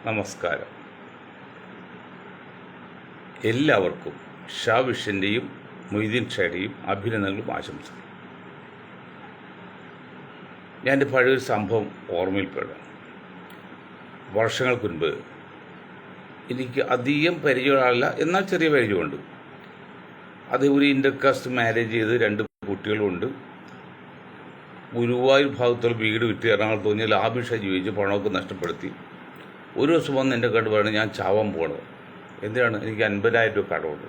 നമസ്കാരം. എല്ലാവർക്കും ഷാ വിഷൻ്റെയും മൊയ്തീൻ ഷായുടെയും അഭിനന്ദനങ്ങളും ആശംസകളും. ഞാൻ എൻ്റെ പഴയൊരു സംഭവം ഓർമ്മയിൽപ്പെടാം. വർഷങ്ങൾക്ക് മുൻപ് എനിക്ക് അധികം പരിചയമുള്ള, എന്നാൽ ചെറിയ പരിചയമുണ്ട്. അത് ഒരു ഇൻ്റർകാസ്റ്റ് മാരേജ് ചെയ്ത് 2 കുട്ടികളുമുണ്ട്. ഗുരുവായൂർ ഭാഗത്തുള്ള വീട് വിറ്റ് എറണാകുളത്ത് തോന്നിയ ലാഭിഷ ജീവിച്ച് പണമൊക്കെ നഷ്ടപ്പെടുത്തി. ഒരു ദിവസം വന്ന് എൻ്റെ കണ്ട് പറയണം, ഞാൻ ചാവാൻ പോകണത്. എന്തിനാണ്? എനിക്ക് 50,000 രൂപ കടമുണ്ട്.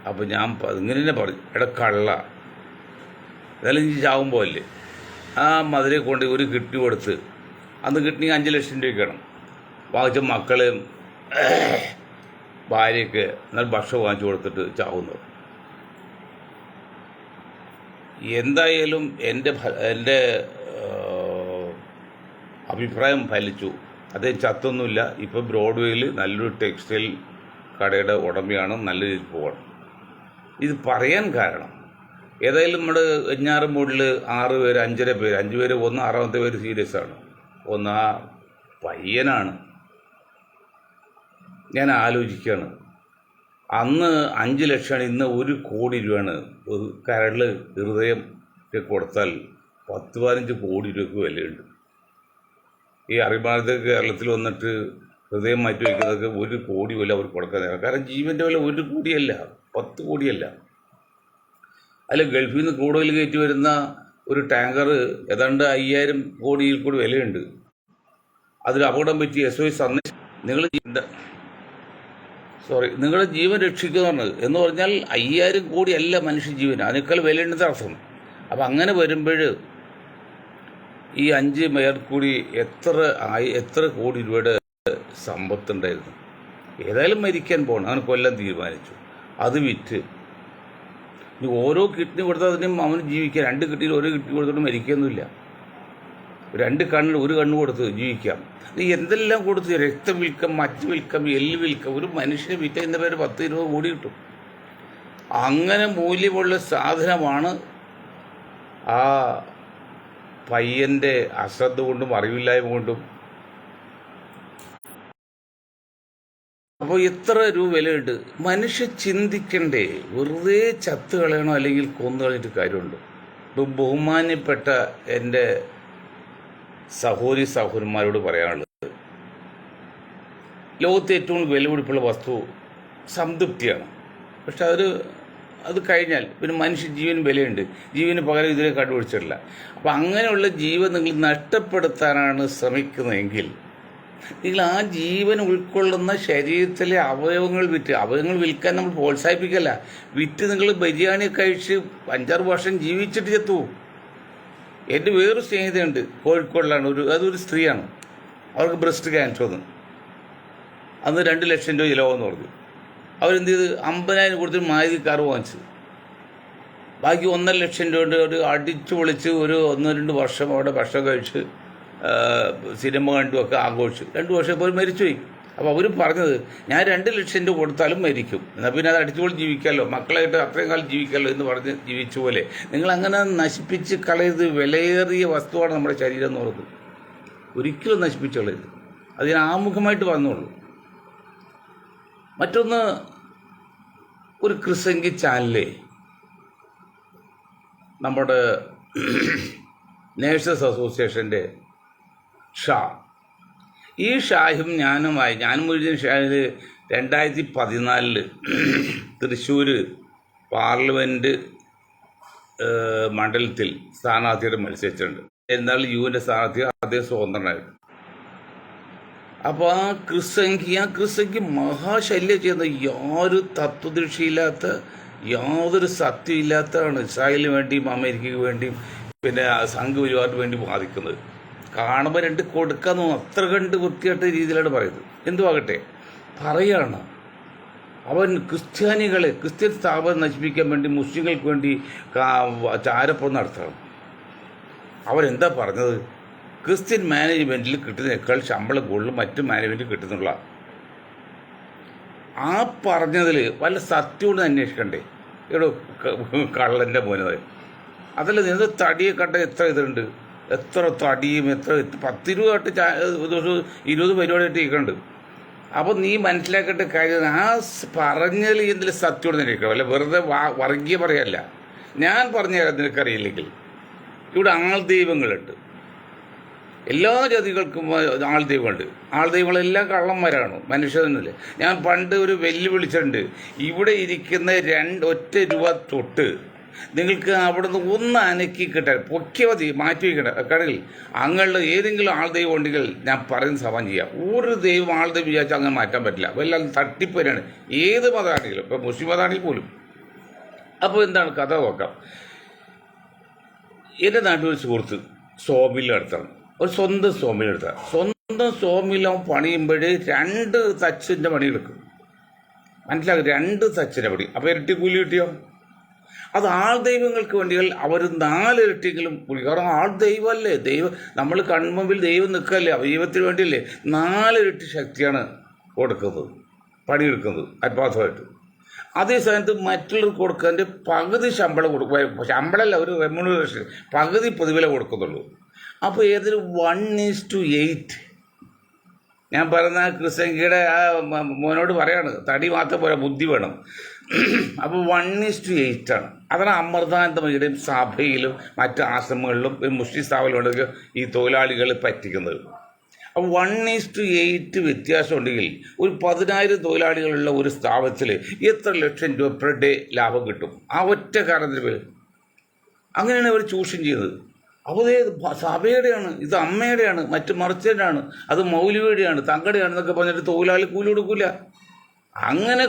അപ്പോൾ ഞാൻ ഇങ്ങനെ തന്നെ പറഞ്ഞു, എടാ കള്ള, എന്നാലും എനിക്ക് ചാവാൻ പോകല്ലേ. ആ മധുരയെ കൊണ്ട് ഒരു കിഡ്നി കൊടുത്ത്, അന്ന് കിഡ്നി 5 ലക്ഷം രൂപയ്ക്കാണ് വാങ്ങിച്ച. മക്കളെയും ഭാര്യയ്ക്ക് എന്നാൽ ഭക്ഷണം വാങ്ങിച്ചു കൊടുത്തിട്ട് ചാവുന്നു. എന്തായാലും എൻ്റെ അഭിപ്രായം ഫലിച്ചു. അദ്ദേഹം ചത്തൊന്നുമില്ല. ഇപ്പോൾ ബ്രോഡ്വേയിൽ നല്ലൊരു ടെക്സ്റ്റൈൽ കടയുടെ ഉടമയാണ്, നല്ല രീതിയിൽ പോകണം. ഇത് പറയാൻ കാരണം, ഏതായാലും നമ്മുടെ വെഞ്ഞാറമൂടിൽ 6 പേര്, 5.5 പേര്, 5 പേര് ഒന്ന്, 6ാമത്തെ പേര് സീരിയസ് ആണ്. ഒന്ന് ആ പയ്യനാണ്. ഞാൻ ആലോചിക്കുകയാണ്, അന്ന് 5 ലക്ഷമാണ്, ഇന്ന് 1 കോടി രൂപയാണ്. ഒരു കരൾ ഹൃദയം ഒക്കെ കൊടുത്താൽ 10-15 കോടി രൂപയ്ക്ക് വിലയുണ്ട്. ഈ അറിവാനത്തെ കേരളത്തിൽ വന്നിട്ട് ഹൃദയം മാറ്റി വയ്ക്കുന്നതൊക്കെ 1 കോടി വില അവർ കൊടുക്കാൻ. കാരണം ജീവൻ്റെ വില 1 കോടിയല്ല, 10 കോടിയല്ല. അല്ല, ഗൾഫിൽ നിന്ന് ക്രൂഡ് ഓയിൽ കയറ്റി വരുന്ന ഒരു ടാങ്കർ ഏതാണ്ട് 5000 കോടിയിൽ കൂടി വിലയുണ്ട്. അതിൽ അപകടം പറ്റി SOS സന്ദേശം, നിങ്ങളുടെ ജീവൻ രക്ഷിക്കുക എന്ന് പറഞ്ഞാൽ 5000 കോടിയല്ല മനുഷ്യജീവൻ, അതിനേക്കാൾ വിലയുണ്ടെന്ന് അർത്ഥം. അപ്പം അങ്ങനെ വരുമ്പോൾ ഈ 5 പേർ കൂടി എത്ര കോടി രൂപയുടെ സമ്പത്തുണ്ടായിരുന്നു. ഏതായാലും മരിക്കാൻ പോകണം, അവന് കൊല്ലം തീരുമാനിച്ചു. അത് വിറ്റ് ഇനി ഓരോ കിഡ്നി കൊടുത്തതിനും അവന് ജീവിക്കാം. 2 കിഡ്നിയിൽ 1 കിഡ്നി കൊടുത്തിട്ട് മരിക്കൊന്നുമില്ല. 2 കണ്ണിൽ 1 കണ്ണ് കൊടുത്ത് ജീവിക്കാം. നീ എന്തെല്ലാം കൊടുത്ത്, രക്തം വിൽക്കാം, മറ്റ് വിൽക്കാം, എല്ല് വിൽക്കാം. ഒരു മനുഷ്യനെ വിറ്റതിൻ്റെ പേര് 10-20 കോടി കിട്ടും. അങ്ങനെ മൂല്യമുള്ള സാധനമാണ് ആ പയ്യൻ്റെ അശ്രദ്ധ കൊണ്ടും അറിവില്ലായ്മ കൊണ്ടും. അപ്പോൾ എത്ര രൂപ വിലയുണ്ട്? മനുഷ്യ ചിന്തിക്കണ്ടേ? വെറുതെ ചത്ത് കളയണോ അല്ലെങ്കിൽ കൊന്നു കളഞ്ഞിട്ട് കാര്യമുണ്ട്? ഇപ്പോൾ ബഹുമാന്യപ്പെട്ട എൻ്റെ സഹോദരന്മാരോട് പറയാനുള്ളത്, ലോകത്തെ ഏറ്റവും വിലപിടിപ്പുള്ള വസ്തു സംതൃപ്തിയാണ്. പക്ഷെ അത് കഴിഞ്ഞാൽ പിന്നെ മനുഷ്യ ജീവന് വിലയുണ്ട്. ജീവന് പകരം ഇതിനെ കണ്ടുപിടിച്ചിട്ടില്ല. അപ്പം അങ്ങനെയുള്ള ജീവൻ നിങ്ങൾ നഷ്ടപ്പെടുത്താനാണ് ശ്രമിക്കുന്നതെങ്കിൽ നിങ്ങൾ ആ ജീവൻ ഉൾക്കൊള്ളുന്ന ശരീരത്തിലെ അവയവങ്ങൾ വിൽക്കാൻ നമ്മൾ പ്രോത്സാഹിപ്പിക്കല്ല. വിറ്റ് നിങ്ങൾ ബിരിയാണി കഴിച്ച് 5-6 വർഷം ജീവിച്ചിട്ട് ചെത്തു. എൻ്റെ വേറൊരു സ്നേഹിതയുണ്ട്, കോഴിക്കോടിലാണ്. അതൊരു സ്ത്രീയാണ്. അവർക്ക് ബ്രസ്റ്റ് ക്യാൻസർ വന്നു. അന്ന് 2 ലക്ഷം രൂപ ചിലവെന്ന് പറഞ്ഞു. അവരെന്ത് ചെയ്ത് 50,000 കൊടുത്ത് മാരുതി കാർ വാങ്ങിച്ചു. ബാക്കി 1.5 ലക്ഷം രൂപ ഒരു അടിച്ചു പൊളിച്ച് ഒരു 1-2 വർഷം അവിടെ ഭക്ഷണം കഴിച്ച് സിനിമ കണ്ടുമൊക്കെ ആഘോഷിച്ചു. 2 വർഷം ഇപ്പോൾ മരിച്ചുപോയി. അപ്പോൾ അവർ പറഞ്ഞത്, ഞാൻ 2 ലക്ഷം രൂപ കൊടുത്താലും മരിക്കും, എന്നാൽ പിന്നെ അത് അടിച്ചുപൊളി ജീവിക്കാമല്ലോ, മക്കളായിട്ട് അത്രയും കാലം ജീവിക്കാമല്ലോ എന്ന് പറഞ്ഞ് ജീവിച്ച പോലെ നിങ്ങളങ്ങനെ നശിപ്പിച്ച് കളയരുത്. വിലയേറിയ വസ്തുവാണ് നമ്മുടെ ശരീരം എന്ന് പറയുന്നത്. ഒരിക്കലും നശിപ്പിച്ച് കളയരുത്. അതിന് ആമുഖമായിട്ട് വന്നോളൂ. മറ്റൊന്ന്, ഒരു ക്രിസംഗി ചാനലിലെ നമ്മുടെ നേഴ്സസ് അസോസിയേഷൻ്റെ ഈ ഷായും ഞാനും മൊയ്തീൻ ഷായിൽ 2014 തൃശ്ശൂർ പാർലമെൻറ്റ് മണ്ഡലത്തിൽ സ്ഥാനാർത്ഥിയുടെ മത്സരിച്ചിട്ടുണ്ട്. എന്നാൽ യുവിൻ്റെ സ്ഥാനാർത്ഥി അദ്ദേഹം സ്വതന്ത്രനായിരുന്നു. അപ്പോൾ ആ ക്രിസംഗി മഹാശല്യം ചെയ്യുന്ന, യാതൊരു തത്വദൃഷ്ടിയില്ലാത്ത, യാതൊരു സത്യമില്ലാത്തതാണ് ഇസ്രായേലിന് വേണ്ടിയും അമേരിക്കയ്ക്ക് വേണ്ടിയും പിന്നെ സംഘപരിവാറിന് വേണ്ടി വാദിക്കുന്നത്. കാണുമ്പോൾ 2 കൊടുക്കാന്ന് അത്ര കണ്ട് വൃത്തിയായിട്ട രീതിയിലാണ് പറയുന്നത്. എന്തുവാകട്ടെ പറയാണ്. അവൻ ക്രിസ്ത്യൻ സ്ഥാപനം നശിപ്പിക്കാൻ വേണ്ടി, മുസ്ലിങ്ങൾക്ക് വേണ്ടി ചാരപ്പം നടത്തണം. അവരെന്താ പറഞ്ഞത്? ക്രിസ്ത്യൻ മാനേജ്മെൻറ്റിൽ കിട്ടുന്നതിനേക്കാൾ ശമ്പളം കൂടുതൽ മറ്റ് മാനേജ്മെൻറ്റിൽ കിട്ടുന്നുള്ള ആ പറഞ്ഞതിൽ വല്ല സത്യമുണ്ട് അന്വേഷിക്കണ്ടേ? ഇവിടെ കള്ളൻ്റെ മോനത് അതല്ല. നിങ്ങൾ തടിയെ കണ്ട എത്ര ഇതുണ്ട്. എത്ര തടിയും എത്ര 10-20 ദിവസം 20 പരിപാടിയായിട്ട് ഇരിക്കുന്നുണ്ട്. അപ്പോൾ നീ മനസ്സിലാക്കേണ്ട കാര്യം ആ പറഞ്ഞതിൽ എന്തെങ്കിലും സത്യോടെ നിൽക്കണം, അല്ല വെറുതെ വർഗീയ പറയല്ല. ഞാൻ പറഞ്ഞുതരാം നിനക്കറിയില്ലെങ്കിൽ. ഇവിടെ ആൾ ദൈവങ്ങളുണ്ട്, എല്ലാ ജാതികൾക്കും ആൾ ദൈവമുണ്ട്. ആൾ ദൈവങ്ങളെല്ലാം കള്ളന്മാരാണ്, മനുഷ്യനല്ലേ. ഞാൻ പണ്ട് ഒരു വെല്ലുവിളിച്ചിട്ടുണ്ട്, ഇവിടെ ഇരിക്കുന്ന ഒറ്റ രൂപ തൊട്ട് നിങ്ങൾക്ക് അവിടുന്ന് ഒന്ന് അനക്കി കിട്ടാൻ പൊക്കിയ മതി, മാറ്റി വയ്ക്കണ്ട കടയിൽ അങ്ങനെയുള്ള ഏതെങ്കിലും ആൾ ദൈവം ഉണ്ടെങ്കിൽ ഞാൻ പറയുന്ന സഭം ചെയ്യാം. ഒരു ദൈവം ആൾ ദൈവം വിചാരിച്ചാൽ അങ്ങനെ മാറ്റാൻ പറ്റില്ല. അപ്പോൾ എല്ലാം തട്ടിപ്പരാണ്, ഏത് മതമാണെങ്കിലും, ഇപ്പോൾ മുസ്ലിം മതമാണെങ്കിൽ പോലും. അപ്പോൾ എന്താണ് കഥ നോക്കാം. എൻ്റെ നാട്ടിൽ ഒരു സുഹൃത്ത് സോമിൽ നടത്തണം, ഒരു സ്വന്തം സോമിൽ എടുത്താൽ സ്വന്തം സോമിലും പണിയുമ്പോൾ 2 തച്ചിൻ്റെ പണിയെടുക്കും. മനസ്സിലാക്കും, 2 തച്ചിൻ്റെ പണി. അപ്പോൾ ഇരട്ടി കൂലി കിട്ടിയോ? അത് ആൾ ദൈവങ്ങൾക്ക് വേണ്ടിയാൽ അവർ 4 ഇരട്ടിയെങ്കിലും കൂലി. കാരണം ആൾ ദൈവമല്ലേ, നമ്മൾ കൺമുമ്പിൽ ദൈവം നിൽക്കല്ലേ, ദൈവത്തിന് വേണ്ടിയല്ലേ 4 ഇരട്ടി ശക്തിയാണ് കൊടുക്കുന്നത്, പണിയെടുക്കുന്നത് ആത്മാർത്ഥമായിട്ട്. അതേ സമയത്ത് മറ്റുള്ളവർക്ക് കൊടുക്കാൻ്റെ പകുതി ശമ്പളം കൊടുക്കുക, ശമ്പളമല്ല ഒരു റെമ്യൂണറേഷൻ, പകുതി പ്രതിഫല കൊടുക്കുന്നുള്ളൂ. അപ്പോൾ ഏതൊരു 1:8. ഞാൻ പറയുന്ന ക്രിസ്ത്യൻകിയുടെ ആ മോനോട് പറയാണ്, തടി മാത്രം പോരാ ബുദ്ധി വേണം. അപ്പോൾ 1:8 ആണ്. അതാണ് അമൃതാനന്ദമയുടെയും സഭയിലും മറ്റ് ആശ്രമങ്ങളിലും മുസ്ലിം സ്ഥാപനങ്ങളിലൊക്കെ ഈ തൊഴിലാളികൾ പറ്റിക്കുന്നത്. അപ്പോൾ 1:8 വ്യത്യാസം ഉണ്ടെങ്കിൽ ഒരു 10,000 തൊഴിലാളികളുള്ള ഒരു സ്ഥാപനത്തിൽ എത്ര ലക്ഷം രൂപ പെർ ഡേ ലാഭം കിട്ടും ആ ഒറ്റ കാരണത്തിന് പേര്. അങ്ങനെയാണ് അവർ ചൂഷണം ചെയ്യുന്നത്. അപ്പോൾ സഭയുടെയാണ്, ഇത് അമ്മയുടെയാണ്, മറ്റു മറിച്ചേടാണ്, അത് മൗലവിയുടെയാണ്, തങ്ങളുടെയാണെന്നൊക്കെ പറഞ്ഞിട്ട് തൊഴിലാളി കൂലി കൊടുക്കില്ല. അങ്ങനെ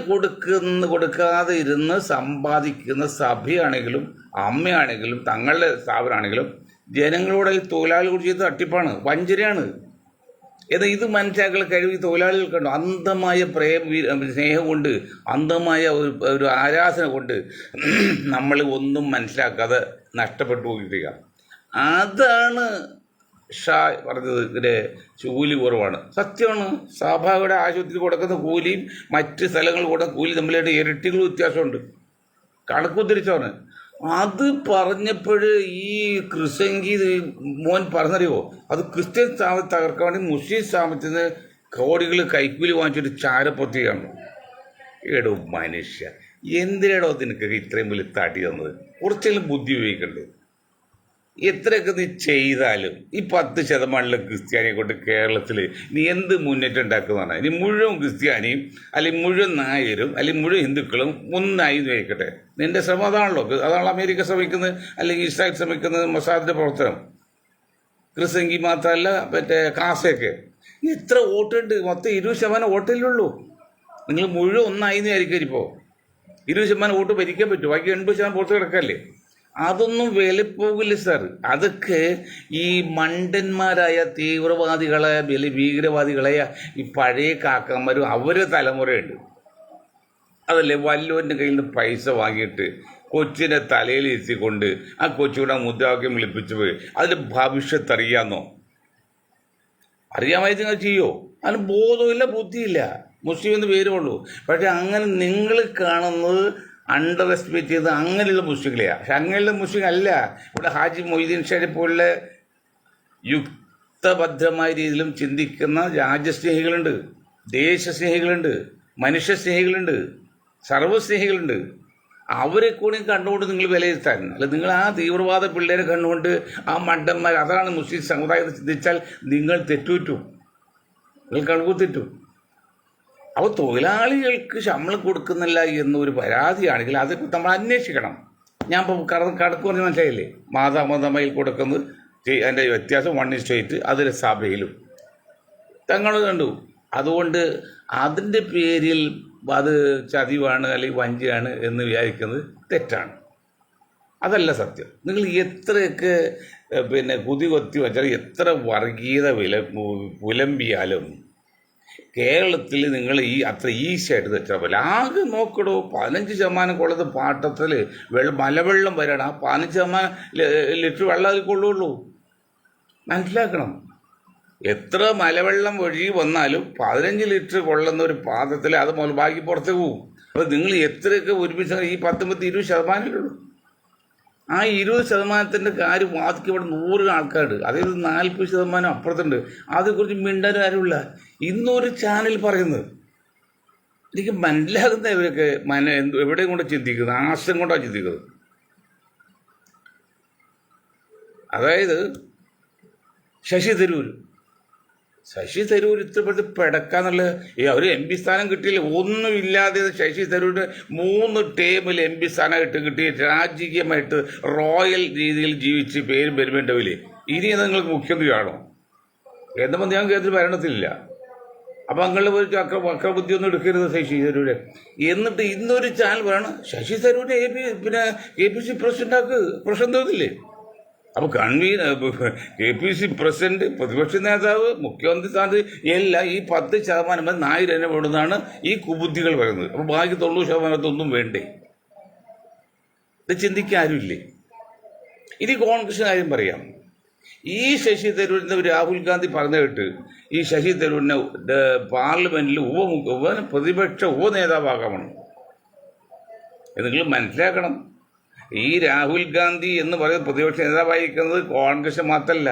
കൊടുക്കാതെ ഇരുന്ന് സമ്പാദിക്കുന്ന സഭയാണെങ്കിലും അമ്മയാണെങ്കിലും തങ്ങളുടെ സ്ഥാപനമാണെങ്കിലും ജനങ്ങളോട് തൊഴിലാളികൾ ചെയ്ത് തട്ടിപ്പാണ്, വഞ്ചനയാണ്. എന്നാൽ ഇത് മനസ്സിലാക്കുന്ന കഴിവ് ഈ തൊഴിലാളികൾക്കുണ്ടോ? അന്ധമായ സ്നേഹം കൊണ്ട്, അന്ധമായ ഒരു ആരാധന കൊണ്ട് നമ്മൾ ഒന്നും മനസ്സിലാക്കാതെ നഷ്ടപ്പെട്ടു പോയിരിക്കുക. അതാണ് ഷാ പറഞ്ഞത്, ഇതിൻ്റെ കൂലി കുറവാണ്. സത്യമാണ്. സഭയുടെ ആശുപത്രി കൊടുക്കുന്ന കൂലിയും മറ്റ് സ്ഥലങ്ങളിൽ കൊടുക്കുന്ന കൂലി തമ്മിലായിട്ട് ഇരട്ടികൾ വ്യത്യാസമുണ്ട്. കണക്കുത്തിരിച്ചാണ്. അത് പറഞ്ഞപ്പോൾ ഈ ക്രിസ്ത്യൻകി മോൻ പറഞ്ഞറിയോ, അത് ക്രിസ്ത്യൻ സ്ഥാപനത്തെ തകർക്കാൻ വേണ്ടി മുസ്ലിം സ്ഥാപനത്തിന് കോടികൾ കൈക്കൂലി വാങ്ങിച്ചിട്ട് ചാരപ്പൊത്തിയാണ്. എടോ മനുഷ്യ, എന്തിനാടോ നിനക്കൊക്കെ ഇത്രയും വലിയ തടി തന്നത്? കുറച്ചെങ്കിലും ബുദ്ധി ഉപയോഗിക്കണ്ടേ? എത്രയൊക്കെ നീ ചെയ്താലും ഈ 10% ക്രിസ്ത്യാനിയെ കൊണ്ട് കേരളത്തിൽ നീ എന്ത് മുന്നേറ്റം ഉണ്ടാക്കുന്നതാണ്? ഇനി മുഴുവൻ ക്രിസ്ത്യാനിയും അല്ലെങ്കിൽ മുഴുവൻ നായരും അല്ലെങ്കിൽ മുഴുവൻ ഹിന്ദുക്കളും ഒന്നായി വയ്ക്കട്ടെ. നിന്റെ ശ്രമം അതാണല്ലോ. അതാണല്ലോ അമേരിക്ക ശ്രമിക്കുന്നത്, അല്ലെങ്കിൽ ഇസ്രായേൽ ശ്രമിക്കുന്നത്, മൊസാദിൻ്റെ പ്രവർത്തനം. ക്രിസ്ത്യൻകി മാത്രമല്ല, മറ്റേ കാസയൊക്കെ. എത്ര വോട്ടുണ്ട്? മൊത്തം 20% വോട്ടിലുള്ളൂ. നിങ്ങൾ മുഴുവൻ ഒന്നായി ആയിരിക്കും. ഇപ്പോൾ 20% വോട്ട് ഭരിക്കാൻ പറ്റും, ബാക്കി 80% പുറത്ത് കിടക്കല്ലേ. അതൊന്നും വിലപ്പോകില്ല സാർ. അതൊക്കെ ഈ മണ്ടന്മാരായ തീവ്രവാദികളെ ഭീകരവാദികളെ ഈ പഴയ കാക്കന്മാരും അവരുടെ തലമുറയുണ്ട്. അതല്ലേ വല്ലവൻ്റെ കയ്യിൽ നിന്ന് പൈസ വാങ്ങിയിട്ട് കൊച്ചിനെ തലയിൽ ഇരുത്തിക്കൊണ്ട് ആ കൊച്ചുകൂടെ മുദ്രാവാക്യം വിളിപ്പിച്ചു പോയി അതിൻ്റെ ഭവിഷ്യത്ത് അറിയാമെന്നോ? അറിയാമായി നിങ്ങൾ ചെയ്യോ? അതിന് ബോധമില്ല, ബുദ്ധിയില്ല. മുസ്ലിം എന്ന് പേരുള്ളൂ. പക്ഷെ അങ്ങനെ നിങ്ങൾ കാണുന്നത് അണ്ടർ എസ്റ്റിമേറ്റ് ചെയ്ത് അങ്ങനെയുള്ള മുസ്ലിങ്ങളെയാണ്. പക്ഷെ അങ്ങനെയുള്ള മുസ്ലിം അല്ല. ഇവിടെ ഹാജി മൊയ്തീൻ ഷാനെ പോലുള്ള യുക്തഭദ്രമായ രീതിയിലും ചിന്തിക്കുന്ന രാജ്യസ്നേഹികളുണ്ട്, ദേശസ്നേഹികളുണ്ട്, മനുഷ്യസ്നേഹികളുണ്ട്, സർവ്വസ്നേഹികളുണ്ട്. അവരെ കൂടി കണ്ടുകൊണ്ട് നിങ്ങൾ വിലയിരുത്താൻ, അല്ല നിങ്ങൾ ആ തീവ്രവാദ പിള്ളേരെ കണ്ടുകൊണ്ട് ആ മണ്ടന്മാർ, അതാണ് മുസ്ലിം സമുദായത്തെ ചിന്തിച്ചാൽ നിങ്ങൾ തെറ്റുപറ്റും, നിങ്ങൾ കണക്കു തെറ്റും. അപ്പോൾ തൊഴിലാളികൾക്ക് ശമ്പളം കൊടുക്കുന്നില്ല എന്നൊരു പരാതിയാണെങ്കിൽ അത് നമ്മൾ അന്വേഷിക്കണം. ഞാൻ ഇപ്പോൾ കണക്ക് പറഞ്ഞ് മനസ്സിലായില്ലേ? മാതാമതമയിൽ കൊടുക്കുന്നത് അതിൻ്റെ വ്യത്യാസം 1:8 അതിൻ്റെ സഭയിലും തങ്ങൾ കണ്ടു. അതുകൊണ്ട് അതിൻ്റെ പേരിൽ അത് ചതിവാണ് അല്ലെങ്കിൽ വഞ്ചിയാണ് എന്ന് വിചാരിക്കുന്നത് തെറ്റാണ്. അതല്ല സത്യം. നിങ്ങൾ എത്രയൊക്കെ കുതി കൊത്തി വെച്ചാൽ, എത്ര വർഗീയത പുലമ്പിയാലും കേരളത്തിൽ നിങ്ങൾ അത്ര ഈസിയായിട്ട് തെറ്റാൻ പോലെ ആകെ നോക്കടോ. 15% കൊള്ളത് പാട്ടത്തിൽ മലവെള്ളം വരണം. ആ 15% ലിറ്റർ വെള്ളം അതിൽ കൊള്ളുള്ളൂ. മനസ്സിലാക്കണം. എത്ര മലവെള്ളം ഒഴുകി വന്നാലും 15 ലിറ്റർ കൊള്ളുന്ന ഒരു പാത്രത്തിൽ അത് മുതൽ ബാക്കി പുറത്തേക്ക് പോകും. അപ്പോൾ നിങ്ങൾ എത്രയൊക്കെ ഒരുമിച്ച് ഈ 19-20% ഉള്ളൂ. ആ 20% കാര്യം ബാക്കി ഇവിടെ 100 ആൾക്കാരുണ്ട്, അതായത് 40% അപ്പുറത്തുണ്ട്. അതേക്കുറിച്ച് മിണ്ടാൻ ആരുമില്ല. ഇന്നൊരു ചാനൽ പറയുന്നത് എനിക്ക് മനസ്സിലാകുന്ന ഇവരൊക്കെ എവിടെയും കൊണ്ട് ചിന്തിക്കുന്നത്, ആശയം കൊണ്ടാണ് ചിന്തിക്കുന്നത്. അതായത് ശശി തരൂർ ഇത്രപ്പെടുത്ത് പിടക്കാന്നുള്ള ഒരു MP സ്ഥാനം കിട്ടിയില്ല, ഒന്നുമില്ലാതെ ശശി തരൂരിന് 3 ടേമിൽ MP സ്ഥാനം കിട്ടി രാജകീയമായിട്ട് റോയൽ രീതിയിൽ ജീവിച്ച് പേരും പെരുമേണ്ടവില്ലേ. ഇനി നിങ്ങൾക്ക് മുഖ്യമന്ത്രിയാണോ? എന്നാൽ ഞാൻ കേന്ദ്ര ഭരണത്തിലില്ല. അപ്പം അങ്ങനെ ഒരു വക്രബുദ്ധി ഒന്നും എടുക്കരുത് ശശി തരൂര്. എന്നിട്ട് ഇന്നൊരു ചാനൽ പറയണം ശശി തരൂരിനെ KPC പ്രസിഡന്റാക്ക്. പ്രശ്നം തോന്നില്ലേ? അപ്പോൾ KPC പ്രസിഡന്റ്, പ്രതിപക്ഷ നേതാവ്, മുഖ്യമന്ത്രി സ്ഥാനത്ത് എല്ലാം ഈ 10% നായർ തന്നെ വേണമെന്നാണ് ഈ കുബുദ്ധികൾ പറയുന്നത്. അപ്പോൾ ബാക്കി 90% വേണ്ടേ? ഇത് ചിന്തിക്കാരുമില്ലേ? ഇനി കോൺഗ്രസ് കാര്യം പറയാം. ഈ ശശി തരൂരിനെ രാഹുൽ ഗാന്ധി പറഞ്ഞു കേട്ട് ഈ ശശി തരൂരിനെ പാർലമെന്റിൽ പ്രതിപക്ഷ ഉപനേതാവാകാമെന്ന്. നിങ്ങൾ മനസ്സിലാക്കണം, ഈ രാഹുൽ ഗാന്ധി എന്ന് പറയുന്ന പ്രതിപക്ഷ നേതാവായിരിക്കുന്നത് കോൺഗ്രസ് മാത്രമല്ല,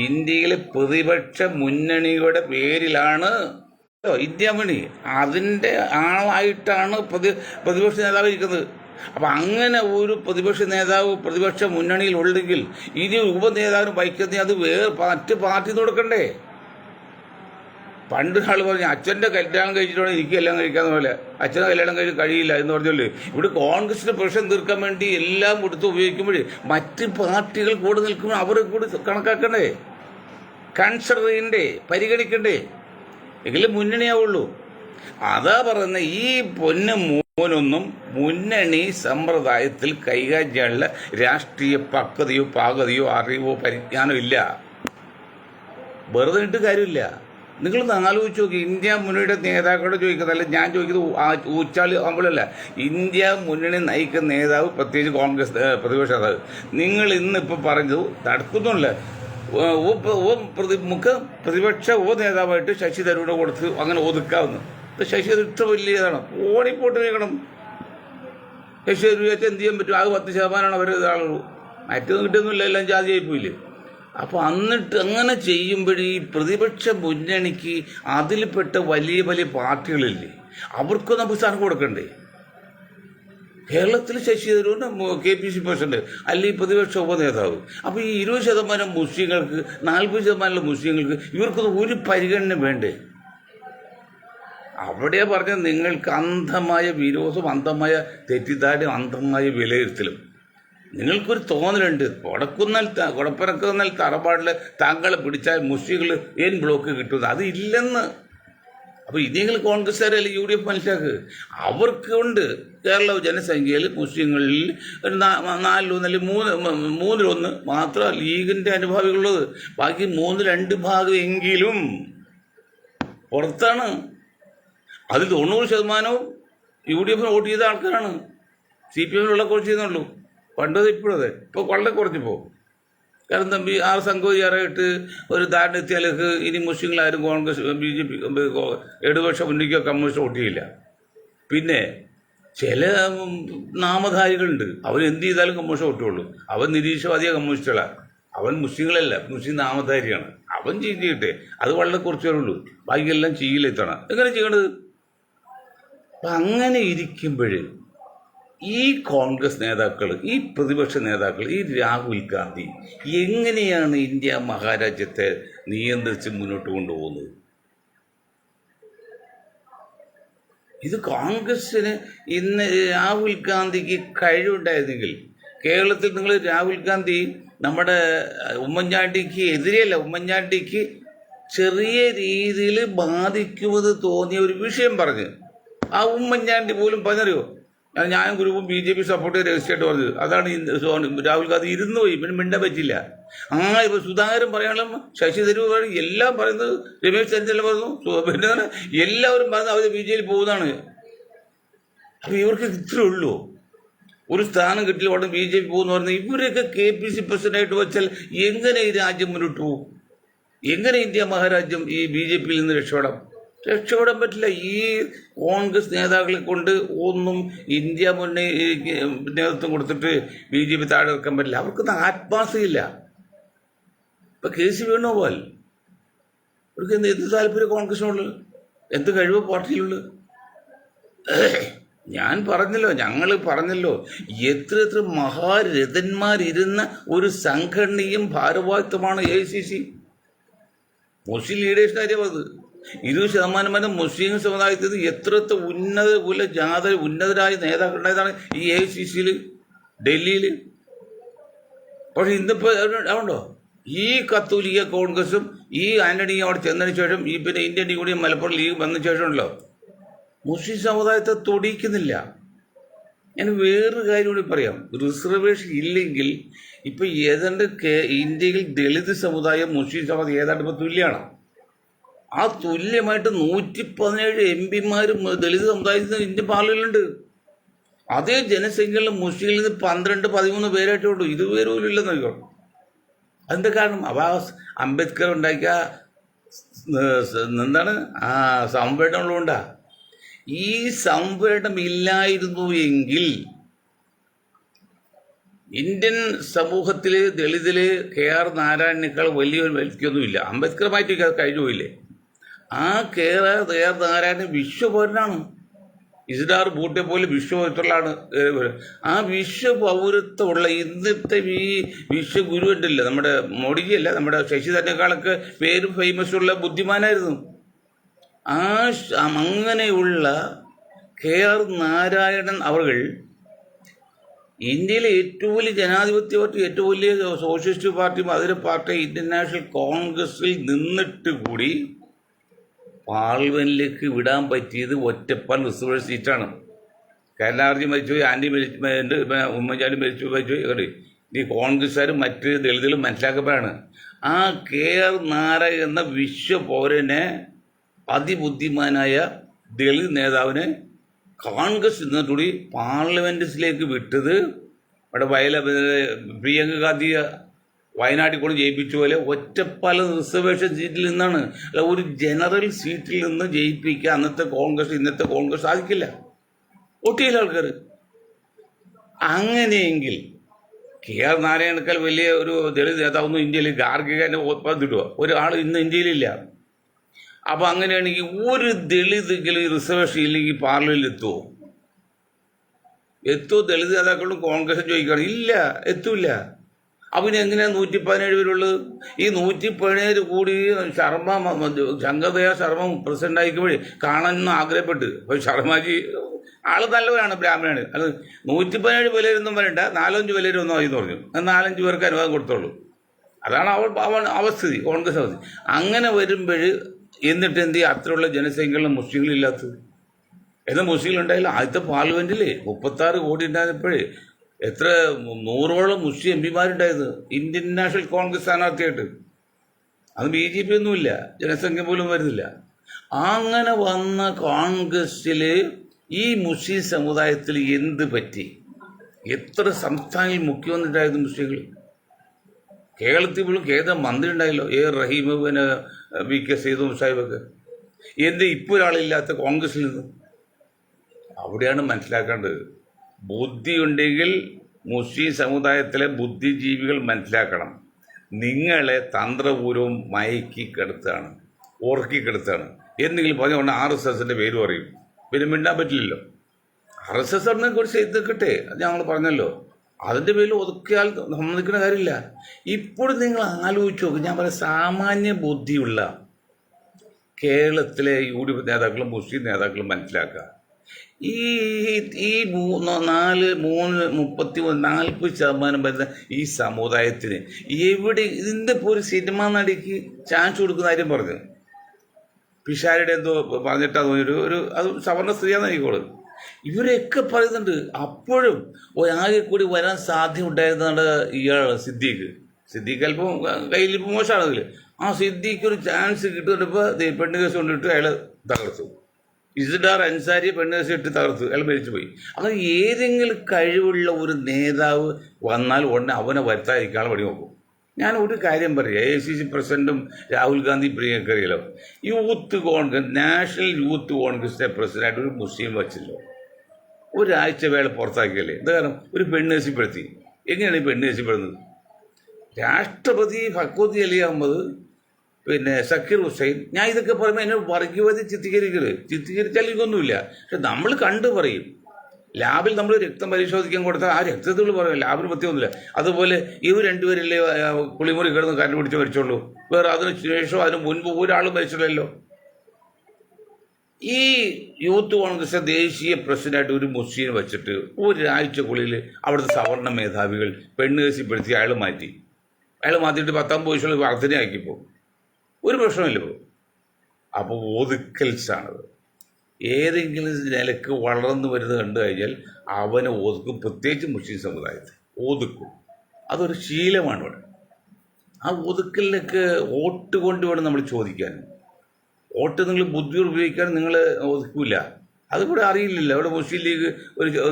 ഇന്ത്യയിലെ പ്രതിപക്ഷ മുന്നണിയുടെ പേരിലാണ് ഇന്ത്യ മുന്നണി. അതിൻ്റെ ആളായിട്ടാണ് പ്രതിപക്ഷ നേതാവ് ഇരിക്കുന്നത്. അപ്പം അങ്ങനെ ഒരു പ്രതിപക്ഷ നേതാവ് പ്രതിപക്ഷ മുന്നണിയിൽ ഉണ്ടെങ്കിൽ ഇനി ഉപനേതാവിന് വഹിക്കുന്ന അത് മറ്റ് പാർട്ടി കൊടുക്കണ്ടേ? പണ്ട് ആൾ പറഞ്ഞു അച്ഛൻ്റെ കല്യാണം കഴിച്ചിട്ടാണ് എനിക്ക് കല്യാണം കഴിക്കാന്ന് പോലെ, അച്ഛനെ കല്യാണം കഴിയില്ല എന്ന് പറഞ്ഞല്ലേ. ഇവിടെ കോൺഗ്രസിന്റെ പ്രശ്നം തീർക്കാൻ വേണ്ടി എല്ലാം കൊടുത്ത് ഉപയോഗിക്കുമ്പോൾ മറ്റ് പാർട്ടികൾ കൂടെ നിൽക്കുമ്പോൾ അവരെ കൂടി കണക്കാക്കണ്ടേ, കൺസിഡർ ചെയ്യണ്ടേ, പരിഗണിക്കണ്ടേ? എങ്കിലും മുന്നണിയാവുള്ളൂ. അതാ പറയുന്ന ഈ മോനൊന്നും മുന്നണി സമ്പ്രദായത്തിൽ കൈകാര്യം ചെയ്യാനുള്ള രാഷ്ട്രീയ പക്വതയോ പാകതയോ അറിവോ പരിജ്ഞാനോ ഇല്ല. വെറുതെ ഇട്ട് കാര്യമില്ല. നിങ്ങളൊന്ന് ആലോചിച്ച് നോക്കി. ഇന്ത്യ മുന്നണിയുടെ നേതാക്കളോട് ചോദിക്കുന്നതല്ല, ഞാൻ ചോദിക്കുന്നത് ഊച്ചാളി ആകുമ്പോഴല്ല. ഇന്ത്യ മുന്നണി നയിക്കുന്ന നേതാവ്, പ്രത്യേകിച്ച് കോൺഗ്രസ് പ്രതിപക്ഷ നേതാവ്, നിങ്ങൾ ഇന്നിപ്പോൾ പറഞ്ഞത് നടക്കുന്നില്ല. പ്രതിപക്ഷ ഉപനേതാവായിട്ട് ശശി തരൂരിനെ കൊടുത്ത് അങ്ങനെ ഒതുക്കാവുന്നു. ശശി തരൂർ ഇത്ര വലിയതാണ്, ഓടിപ്പോട്ട് നീക്കണം. ശശി തരൂർ വെച്ചാൽ എന്ത് ചെയ്യാൻ പറ്റും? ആകെ 10% അവർ ഇതാളുള്ളൂ, മറ്റൊന്നും കിട്ടുന്നില്ല, എല്ലാം ജാതിയായി പോയില്ലേ. അപ്പോൾ എന്നിട്ട് അങ്ങനെ ചെയ്യുമ്പോൾ ഈ പ്രതിപക്ഷ മുന്നണിക്ക് അതിൽപ്പെട്ട വലിയ വലിയ പാർട്ടികളില്ലേ, അവർക്ക് നമുക്ക് സ്ഥാനം കൊടുക്കണ്ടേ? കേരളത്തിൽ ശശി തരൂരിന് KPC പ്രസിഡന്റ്, അല്ലെങ്കിൽ പ്രതിപക്ഷ ഉപനേതാവ്. അപ്പോൾ ഈ 20% മുസ്ലിങ്ങൾക്ക്, 40% മുസ്ലിങ്ങൾക്ക് ഇവർക്കൊന്നും ഒരു പരിഗണന വേണ്ടേ? അവിടെ പറഞ്ഞ നിങ്ങൾക്ക് അന്ധമായ വിരോധം, അന്ധമായ തെറ്റിദ്ധാരണ, അന്ധമായ വിലയിരുത്തലും. നിങ്ങൾക്കൊരു തോന്നലുണ്ട്, കൊടപ്പനക്കുന്നാൽ തറവാടിൽ താങ്കളെ പിടിച്ചാൽ മുസ്ലിങ്ങൾ ബ്ലോക്ക് കിട്ടുന്നത്. അത് ഇല്ലെന്ന്. അപ്പോൾ ഇനിയെങ്കിൽ കോൺഗ്രസ്സുകാർ അല്ലെങ്കിൽ UDF മനസ്സിലാക്കുക. അവർക്കുണ്ട് കേരള ജനസംഖ്യയിൽ മുസ്ലിങ്ങളിൽ 4-1 അല്ലെങ്കിൽ 3-1 മാത്രം ലീഗിൻ്റെ അനുഭാവികളുള്ളത്. ബാക്കി 3-2 ഭാഗമെങ്കിലും പുറത്താണ്. അതിൽ 90% UDFന് വോട്ട് ചെയ്ത ആൾക്കാരാണ്. CPMനുള്ള കുറച്ച് ചെയ്യുന്നുള്ളൂ. പണ്ടത് ഇപ്പോഴത് ഇപ്പോൾ വളരെ കുറച്ച് പോകും. കാരണം തമ്പി ആ സംഘം ചെയ്യാറായിട്ട് ഒരു ധാരണ എത്തിയാലേക്ക് ഇനി മുസ്ലിങ്ങളാരും കോൺഗ്രസ് BJP ഇടതുപക്ഷ മുന്നണിക്കോ കമ്മ്യൂണിസ്റ്റ് വോട്ട് ചെയ്യില്ല. പിന്നെ ചില നാമധാരികളുണ്ട്, അവൻ എന്ത് ചെയ്താലും കമ്മ്യൂണിസ്റ്റ് വോട്ടുള്ളൂ. അവൻ നിരീക്ഷവാദിയ കമ്മ്യൂണിസ്റ്റുകളാണ്. അവൻ മുസ്ലിങ്ങളല്ല, മുസ്ലിം നാമധാരിയാണ്. അവൻ ചെയ്യട്ടെ, അത് വളരെ കുറച്ച് പേരുള്ളൂ. ബാക്കിയെല്ലാം ചെയ്യില്ലെത്തണം. എങ്ങനെ ചെയ്യേണ്ടത്? അപ്പം അങ്ങനെ ഇരിക്കുമ്പോൾ ഈ കോൺഗ്രസ് നേതാക്കൾ, ഈ പ്രതിപക്ഷ നേതാക്കൾ, ഈ രാഹുൽ ഗാന്ധി എങ്ങനെയാണ് ഇന്ത്യ മഹാരാജ്യത്തെ നിയന്ത്രിച്ച് മുന്നോട്ട് കൊണ്ടുപോകുന്നത്? ഇത് കോൺഗ്രസ്സിന് ഇന്ന് രാഹുൽ ഗാന്ധിക്ക് കഴിവുണ്ടായിരുന്നെങ്കിൽ കേരളത്തിൽ നിങ്ങൾ രാഹുൽ ഗാന്ധി നമ്മുടെ ഉമ്മൻചാണ്ടിക്ക് എതിരെയല്ല, ഉമ്മൻചാണ്ടിക്ക് ചെറിയ രീതിയിൽ ബാധിക്കുമെന്ന് തോന്നിയ ഒരു വിഷയം പറഞ്ഞ് ആ ഉമ്മൻചാണ്ടി പോലും പറഞ്ഞറിയോ, ഞാനും ഗ്രൂപ്പും BJP സപ്പോർട്ട് രജിസ്റ്റർ പറഞ്ഞത്. അതാണ് രാഹുൽ ഗാന്ധി ഇരുന്നു പോയി, പിന്നെ മിണ്ടാൻ പറ്റില്ല. ഇപ്പോൾ സുധാകരൻ പറയാനുള്ള, ശശി തരൂർ എല്ലാം പറയുന്നത്, രമേശ് ചെന്നിത്തല പറഞ്ഞു, പിന്നെ എല്ലാവരും പറയുന്നത് അവർ BJP പോകുന്നതാണ്. അപ്പോൾ ഇവർക്ക് ഇത്രേ ഉള്ളൂ, ഒരു സ്ഥാനം കിട്ടില്ല ഉടനെ BJP പോകുന്നു പറഞ്ഞാൽ ഇവരൊക്കെ KPC പ്രസിഡന്റായിട്ട് വെച്ചാൽ എങ്ങനെ ഈ രാജ്യം മുന്നോട്ട് പോകും? എങ്ങനെ ഇന്ത്യ മഹാരാജ്യം ഈ BJPയിൽ നിന്ന് രക്ഷപ്പെടാം? രക്ഷപ്പെടാൻ പറ്റില്ല. ഈ കോൺഗ്രസ് നേതാക്കളെ കൊണ്ട് ഒന്നും ഇന്ത്യ മുന്നണി നേതൃത്വം കൊടുത്തിട്ട് BJP താഴെ ഇറക്കാൻ പറ്റില്ല. അവർക്കൊന്നും ആത്മാർത്ഥതയില്ല. ഇപ്പം KC വേണുഗോപാൽ, അവർക്ക് എന്ത് താല്പര്യം കോൺഗ്രസിനുള്ളത്? എന്ത് കഴിവ് പാർട്ടിയിലുള്ളത്? ഞങ്ങൾ പറഞ്ഞല്ലോ, എത്ര മഹാരഥന്മാരിരുന്ന ഒരു സംഘടനയും ഭാരവാഹിത്വമാണ് AICC. മുസ്ലിം ലീഡേഴ്സിൻ്റെ കാര്യം പറഞ്ഞത് 20% മുസ്ലിം സമുദായത്തിൽ എത്ര ഉന്നതരായ നേതാക്കളുണ്ടായതാണ് ഈ AICC ഡൽഹിയിൽ. പക്ഷെ ഇന്നിപ്പോൾ അതുകൊണ്ടോ ഈ കത്തോലിക്ക കോൺഗ്രസും ഈ ആന്റണിയും അവിടെ ചെന്നതിന് ശേഷം ഈ പിന്നെ ഇന്ത്യൻ യൂണിയൻ മലപ്പുറം ലീഗ് വന്ന ശേഷമല്ലോ മുസ്ലിം സമുദായത്തെ തൊടിയിക്കുന്നില്ല. ഞാൻ വേറൊരു കാര്യം കൂടി പറയാം. റിസർവേഷൻ ഇല്ലെങ്കിൽ ഇപ്പം ഏതാണ്ട് ഇന്ത്യയിൽ ദളിത് സമുദായം മുസ്ലിം സമുദായം ഏതാണ്ട് ഇപ്പോൾ തുല്യമാണ്. ആ തുല്യമായിട്ട് 117 MP ദളിത് സമുദായത്തിൽ ഇന്ത്യൻ പാർലമെന്റിലുണ്ട്. അതേ ജനസംഖ്യയിൽ മുസ്ലിങ്ങളിൽ നിന്ന് 12-13 പേരായിട്ടേ ഉള്ളൂ. 20 പേര് പോലും ഇല്ലെന്ന് നോക്കണം. അതിൻ്റെ കാരണം അംബേദ്കർ ഉണ്ടാക്കിയ എന്താണ് സംവരണമുള്ളതുകൊണ്ടാ. ഈ സംവരണം ഇല്ലായിരുന്നു എങ്കിൽ ഇന്ത്യൻ സമൂഹത്തിൽ ദളിതില് KR നാരായണനേക്കാൾ വലിയൊരു വ്യക്തിയൊന്നുമില്ല. അംബേദ്കറുമായിട്ട് കഴിഞ്ഞു പോയില്ലേ? ആ KR നാരായണൻ വിശ്വപൗരനാണ്. ഇസ്രാർ ബൂട്ടെ പോലെ വിശ്വപൗരത്വമുള്ളതാണ്. ആ വിശ്വപൗരത്വമുള്ള ഇന്നത്തെ ഈ വിശ്വഗുരു ഉണ്ടല്ലോ, നമ്മുടെ മോഡിജി അല്ല, നമ്മുടെ ശശി തരൂരിനേക്കാളൊക്കെ പേരും ഫേമസുള്ള ബുദ്ധിമാനായിരുന്നു. അങ്ങനെയുള്ള KR നാരായണൻ അവർ ഇന്ത്യയിലെ ഏറ്റവും വലിയ ജനാധിപത്യ പാർട്ടി, ഏറ്റവും വലിയ സോഷ്യലിസ്റ്റ് പാർട്ടി, മധുര പാർട്ടി ഇന്ത്യൻ നാഷണൽ കോൺഗ്രസിൽ നിന്നിട്ട് കൂടി പാർലമെന്റിലേക്ക് വിടാൻ പറ്റിയത് ഒറ്റപ്പാൽ റിസർവേഷൻ സീറ്റാണ്. കരുണാകരജി മരിച്ചുപോയി, ഉമ്മൻചാണ്ടി മരിച്ചുപോയി. ഈ കോൺഗ്രസ്സുകാരും മറ്റ് ദളിതുകളും മനസ്സിലാക്കപ്പോഴാണ് ആ KR നാരായണൻ എന്ന വിശ്വപൗരനെ, അതിബുദ്ധിമാനായ ദളിത് നേതാവിനെ കോൺഗ്രസ് നിന്നിട്ടുകൂടി പാർലമെന്റിലേക്ക് വിട്ടത്. അവിടെ പ്രിയങ്ക ഗാന്ധി വയനാട്ടിൽ കൊണ്ട് ജയിപ്പിച്ച പോലെ ഒറ്റപ്പാല റിസർവേഷൻ സീറ്റിൽ നിന്നാണ്. അല്ല ഒരു ജനറൽ സീറ്റിൽ നിന്ന് ജയിപ്പിക്കുക അന്നത്തെ കോൺഗ്രസ് ഇന്നത്തെ കോൺഗ്രസ് സാധിക്കില്ല. ഒട്ടിയില്ല ആൾക്കാർ. അങ്ങനെയെങ്കിൽ KR നാരായണനേക്കാൾ വലിയ ഒരു ദളിത് നേതാവൊന്നും ഇന്ത്യയിൽ ഗാർഗികൻ്റെ ഒപ്പം ഒരാൾ ഇന്ന് ഇന്ത്യയിലില്ല. അപ്പം അങ്ങനെയാണെങ്കിൽ ഒരു ദളിതെങ്കിലും റിസർവേഷൻ ഇല്ലെങ്കിൽ പാർലമെന്റിൽ എത്തുമോ? ദളിത് നേതാക്കളും കോൺഗ്രസ് ചോദിക്കുകയാണ്, ഇല്ല, എത്തൂല്ല. അപ്പം എങ്ങനെയാണ് 117 പേരുള്ളത്? ഈ 117 കൂടി ശങ്കർദയാ ശർമ്മ പ്രസിഡന്റ് ആയിക്കുമ്പോഴേ കാണാനൊന്നും ആഗ്രഹപ്പെട്ട്. അപ്പോൾ ശർമ്മജി ആള് നല്ലവരാണ്, ബ്രാഹ്മണാണ്. അത് 117 പേരൊന്നും വരണ്ട, 4-5 പേരൊന്നും ആയി എന്ന് പറഞ്ഞു. 4-5 പേർക്ക് അനുവാദം കൊടുത്തോളൂ. അതാണ് അവസ്ഥിതി, കോൺഗ്രസ് അവസ്ഥ. അങ്ങനെ വരുമ്പോൾ എന്നിട്ട് എന്ത് ചെയ്യും? അത്രയുള്ള ജനസംഖ്യയുള്ള മുസ്ലിങ്ങളില്ലാത്തത്. എന്നാൽ മുസ്ലിങ്ങളുണ്ടായില്ല. ആദ്യത്തെ പാർലമെന്റിൽ 36 കോടി ഉണ്ടായപ്പോഴേ എത്ര 100ഓളം മുസ്ലിം MP ഇന്ത്യൻ നാഷണൽ കോൺഗ്രസ് സ്ഥാനാർത്ഥിയായിട്ട്. അത് BJP ഒന്നുമില്ല, ജനസംഖ്യ പോലും വരുന്നില്ല. അങ്ങനെ വന്ന കോൺഗ്രസ്സിൽ ഈ മുസ്ലിം സമുദായത്തിൽ എന്ത് പറ്റി? എത്ര സംസ്ഥാനങ്ങളിൽ മുഖ്യമന്ത്രിയായിരുന്നു മുസ്ലിങ്ങൾ? കേരളത്തിൽ പോലും കേന്ദ്ര മന്ത്രി ഉണ്ടായല്ലോ, റഹീം, പിന്നെ VK സൈദും സാഹിബൊക്കെ. എന്ത് ഇപ്പോൾ ഒരാളില്ലാത്ത കോൺഗ്രസിൽ നിന്ന്? അവിടെയാണ് മനസ്സിലാക്കേണ്ടത്. ബുദ്ധിയുണ്ടെങ്കിൽ മുസ്ലിം സമുദായത്തിലെ ബുദ്ധിജീവികൾ മനസ്സിലാക്കണം, നിങ്ങളെ തന്ത്രപൂർവ്വം മയക്കിക്കെടുത്താണ്, ഉറക്കിക്കെടുത്താണ്. എന്തെങ്കിലും പറഞ്ഞുകൊണ്ട് RSSന്റെ പേര് പറയും, പിന്നെ മിണ്ടാൻ പറ്റില്ലല്ലോ. RSS കുറിച്ച് എത്തിക്കട്ടെ, അത് ഞങ്ങൾ പറഞ്ഞല്ലോ. അതിൻ്റെ പേരിൽ ഒതുക്കിയാൽ സമ്മതിക്കുന്ന കാര്യമില്ല. ഇപ്പോഴും നിങ്ങൾ ആലോചിച്ച് നോക്കും. ഞാൻ പറയാം, സാമാന്യ ബുദ്ധിയുള്ള കേരളത്തിലെ UDF നേതാക്കളും മുസ്ലിം നേതാക്കളും മനസ്സിലാക്കുക, ഈ 40% വരുന്ന ഈ സമുദായത്തിന് എവിടെ ഇതിൻ്റെ ഇപ്പോൾ ഒരു സിനിമ നടിക്ക് ചാൻസ് കൊടുക്കുന്ന കാര്യം പറഞ്ഞു. പിഷാരുടെ എന്തോ പറഞ്ഞിട്ടാ തോന്നിയൊരു അത് സവർണ സ്ത്രീയാന്ന് ആയിക്കോളൂ. ഇവരൊക്കെ പറയുന്നുണ്ട്. അപ്പോഴും ആകെ കൂടി വരാൻ സാധ്യത ഉണ്ടായിരുന്നാണ് ഇയാൾ സിദ്ദീഖ് അല്പം കയ്യിലിപ്പോൾ മോശമാണെങ്കിൽ ആ സിദ്ദീഖ് ഒരു ചാൻസ് കിട്ടുന്നപ്പോൾ പെണ്ണ് കേസ് കൊണ്ടിട്ട് അയാൾ തകർത്തു. ഇസ്ഡാർ അൻസാരിയെ പെണ്ണ് കേസ് ഇട്ട് തകർത്തു, അയാൾ മരിച്ചുപോയി. അങ്ങനെ ഏതെങ്കിലും കഴിവുള്ള ഒരു നേതാവ് വന്നാൽ ഉടനെ അവനെ വരുത്താതിരിക്കാനുള്ള പണി നോക്കും. ഞാൻ ഒരു കാര്യം പറയാം, AICC പ്രസിഡന്റും രാഹുൽ ഗാന്ധി പ്രിയങ്കറിയല്ലോ, യൂത്ത് കോൺഗ്രസ് നാഷണൽ യൂത്ത് കോൺഗ്രസിന്റെ പ്രസിഡന്റ് ഒരു മുസ്ലിം വച്ചല്ലോ, ഒരാഴ്ച വേള പുറത്താക്കിയല്ലേ. എന്താ കാരണം? ഒരു പെണ്ണ് കേസിപ്പെടുത്തി. എങ്ങനെയാണ് ഈ പെണ്ണ് കേസിപ്പെടുന്നത്? രാഷ്ട്രപതി ഫക്രുദ്ദീൻ അലി അഹമ്മദ്, പിന്നെ സക്കീർ ഹുസൈൻ, ഞാൻ ഇതൊക്കെ പറയുമ്പോൾ എന്നെ വർഗീയവാദി ചിത്രീകരിച്ചാൽ എനിക്കൊന്നുമില്ല. പക്ഷെ നമ്മൾ കണ്ടു പറയും. ലാബിൽ നമ്മൾ രക്തം പരിശോധിക്കാൻ കൊടുത്താൽ ആ രക്തത്തിൽ പറയും, ലാബിന് പറ്റിയൊന്നുമില്ല. അതുപോലെ ഇവർ രണ്ടുപേരല്ലേ കുളിമുറി കിടന്ന് കണ്ടുപിടിച്ച് മരിച്ചുള്ളൂ, വേറെ അതിന് ശേഷം അതിന് മുൻപ് ഒരാളും മരിച്ചില്ലല്ലോ. ഈ യൂത്ത് കോൺഗ്രസ് ദേശീയ പ്രസിഡന്റായിട്ട് ഒരു മുസ്ലിം വെച്ചിട്ട് ഒരാഴ്ചക്കുള്ളിൽ അവിടുത്തെ സവർണ മേധാവികൾ പെണ്ണ് കേസിപ്പെടുത്തി അയാൾ മാറ്റിയിട്ട് 19 വയസ്സുള്ള വർദ്ധനയാക്കിപ്പോൾ ഒരു പ്രശ്നമില്ല. ഇപ്പോൾ അപ്പോൾ ഒതുക്കൽസാണത്. ഏതെങ്കിലും നിലക്ക് വളർന്നു വരുന്നത് കണ്ടു കഴിഞ്ഞാൽ അവനെ ഒതുക്കും. പ്രത്യേകിച്ച് മുസ്ലിം സമുദായത്തെ ഒതുക്കും. അതൊരു ശീലമാണ് ഇവിടെ. ആ ഒതുക്കലിനൊക്കെ വോട്ട് കൊണ്ട് വേണം നമ്മൾ ചോദിക്കാൻ. വോട്ട് നിങ്ങൾ ബുദ്ധി ഉപയോഗിക്കാൻ നിങ്ങൾ ഒതുക്കില്ല. അതിവിടെ അറിയില്ലല്ലോ. അവിടെ മുസ്ലിം ലീഗ്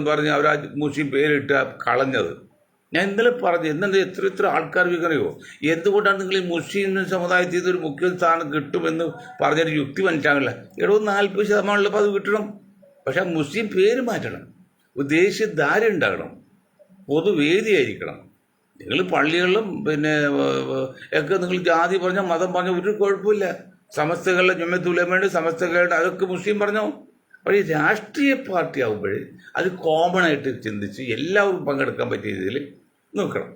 പറഞ്ഞ് അവർ ആ മുസ്ലിം പേരിട്ട് കളഞ്ഞത്. ഞാൻ ഇന്നലെ പറഞ്ഞു, എന്നെ എത്ര ആൾക്കാർ വികറിയോ, എന്തുകൊണ്ടാണ് നിങ്ങൾ ഈ മുസ്ലിം സമുദായത്തിൽ ഇതൊരു മുഖ്യ സ്ഥാനം കിട്ടുമെന്ന് പറഞ്ഞൊരു യുക്തി മനസ്സിലാകില്ല. 40% അത് കിട്ടണം. പക്ഷെ ആ മുസ്ലിം പേര് മാറ്റണം, ദേശീയധാര ഉണ്ടാകണം, പൊതുവേദിയായിരിക്കണം. നിങ്ങൾ പള്ളികളിലും പിന്നെ ഒക്കെ നിങ്ങൾ ജാതി പറഞ്ഞ മതം പറഞ്ഞ ഒരു കുഴപ്പമില്ല. സമസ്തകളുടെ ജുമത്തുലമയുണ്ട്, സമസ്തകളുടെ അതൊക്കെ മുസ്ലിം പറഞ്ഞോ. പക്ഷേ രാഷ്ട്രീയ പാർട്ടി ആകുമ്പോഴേ അത് കോമൺ ആയിട്ട് ചിന്തിച്ച് എല്ലാവർക്കും പങ്കെടുക്കാൻ പറ്റിയ രീതിയിൽ നോക്കണം.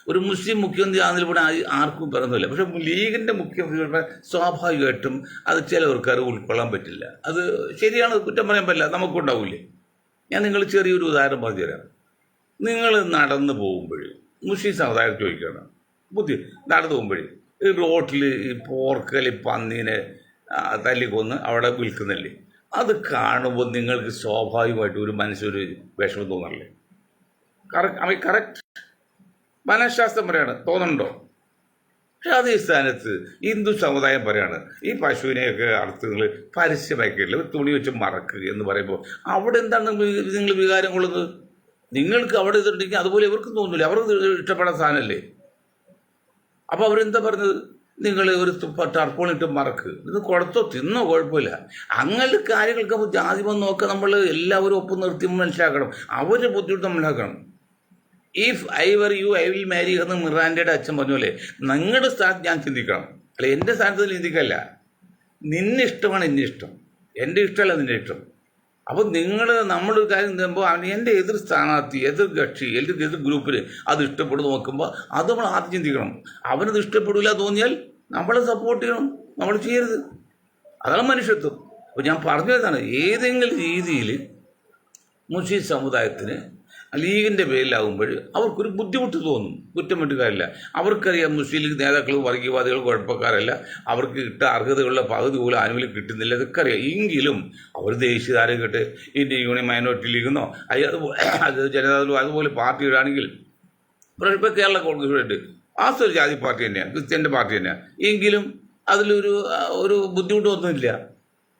ഒരു മുസ്ലിം മുഖ്യമന്ത്രി ആണെങ്കിലും ഇവിടെ ആർക്കും പറയുന്നില്ല. പക്ഷെ ലീഗിൻ്റെ മുഖ്യമന്ത്രി സ്വാഭാവികമായിട്ടും അത് ചിലവർക്ക് അത് ഉൾക്കൊള്ളാൻ പറ്റില്ല. അത് ശരിയാണ്, കുറ്റം പറയാൻ പറ്റില്ല, നമുക്കുണ്ടാവില്ലേ. ഞാൻ നിങ്ങൾ ചെറിയൊരു ഉദാഹരണം പറഞ്ഞുതരാം. നിങ്ങൾ നടന്നു പോകുമ്പോൾ മുസ്ലിം സമുദായം ചോദിക്കണം, നടന്നു പോകുമ്പോൾ ഈ റോട്ടിൽ ഈ പോർക്കൽ പന്നീനെ തല്ലിക്കൊന്ന് അവിടെ വിൽക്കുന്നില്ലേ, അത് കാണുമ്പോൾ നിങ്ങൾക്ക് സ്വാഭാവികമായിട്ട് ഒരു മനസ്സൊരു വിഷമം തോന്നല്ലേ? കറക്റ്റ് മനഃശാസ്ത്രം പറയാണ്, തോന്നുന്നുണ്ടോ? പക്ഷെ അതേ സ്ഥാനത്ത് ഹിന്ദു സമുദായം പറയാണ്, ഈ പശുവിനെയൊക്കെ അറുത്ത് നിങ്ങൾ പരസ്യമാക്കിയിട്ടില്ല, ഒരു തുണി വെച്ച് മറക്കുക എന്ന് പറയുമ്പോൾ അവിടെ എന്താണ് നിങ്ങൾ വികാരം കൊള്ളുന്നത്? നിങ്ങൾക്ക് അവിടെ ഇതുണ്ടെങ്കിൽ അതുപോലെ ഇവർക്കും തോന്നില്ല, അവർക്ക് ഇഷ്ടപ്പെടാൻ സാധനമല്ലേ. അപ്പോൾ അവരെന്താ പറഞ്ഞത്? നിങ്ങൾ ഒരു ടർപ്പോളിട്ട് മറക്ക്, ഇത് കൊടുത്തോ തിന്നോ കുഴപ്പമില്ല. അങ്ങനത്തെ കാര്യങ്ങൾക്ക് ജാതി വന്ന് നോക്കുക. നമ്മൾ എല്ലാവരും ഒപ്പം നിർത്തി മനസ്സിലാക്കണം, അവരുടെ ബുദ്ധിമുട്ട് മനസ്സിലാക്കണം. If I were you I will marry എന്ന് മിറാൻഡയുടെ അച്ഛൻ പറഞ്ഞ പോലെ നിങ്ങളുടെ സ്ഥാനത്ത് ഞാൻ ചിന്തിക്കണം, അല്ല എൻ്റെ സ്ഥാനത്ത് ചിന്തിക്കല്ല. നിന്നെ ഇഷ്ടമാണ് എന്നെ ഇഷ്ടം, എൻ്റെ ഇഷ്ടമല്ല നിൻ്റെ ഇഷ്ടം. അപ്പോൾ നമ്മളൊരു കാര്യം ചെയ്യുമ്പോൾ എൻ്റെ എതിർ സ്ഥാനാർത്ഥി, എതിർ കക്ഷി, എതിർ ഗ്രൂപ്പിൽ അത് ഇഷ്ടപ്പെടുന്നു നോക്കുമ്പോൾ അത് നമ്മൾ ആദ്യം ചിന്തിക്കണം. അവനത് ഇഷ്ടപ്പെടില്ല തോന്നിയാൽ നമ്മളെ സപ്പോർട്ട് ചെയ്യണം, നമ്മൾ ചെയ്യരുത്. അതാണ് മനുഷ്യത്വം. അപ്പോൾ ഞാൻ പറഞ്ഞതാണ്, ഏതെങ്കിലും രീതിയിൽ മുസ്ലിം സമുദായത്തിന് ലീഗിൻ്റെ പേരിലാകുമ്പോൾ അവർക്കൊരു ബുദ്ധിമുട്ട് തോന്നും. കുറ്റം വിട്ട് കാര്യമില്ല. അവർക്കറിയാം മുസ്ലിം ലീഗ് നേതാക്കൾ വർഗീയവാദികൾ കുഴപ്പക്കാരല്ല, അവർക്ക് കിട്ടാൻ അർഹതയുള്ള പകുതി പോലും ആനുകൂല്യം കിട്ടുന്നില്ല, ഇതൊക്കെ അറിയാം. എങ്കിലും അവർ ദേശീയധാര കിട്ട് ഇന്ത്യൻ യൂണിയൻ മൈനോറിറ്റി ലീഗെന്നോ അത് ജനതാദളും അതുപോലെ പാർട്ടി ഇടാണെങ്കിൽ ഇപ്പോൾ കേരള കോൺഗ്രസ് ഒരു ജാതി പാർട്ടി തന്നെയാണ്, ക്രിസ്ത്യൻ്റെ പാർട്ടി തന്നെയാണ്. എങ്കിലും അതിലൊരു ബുദ്ധിമുട്ടൊന്നുമില്ല.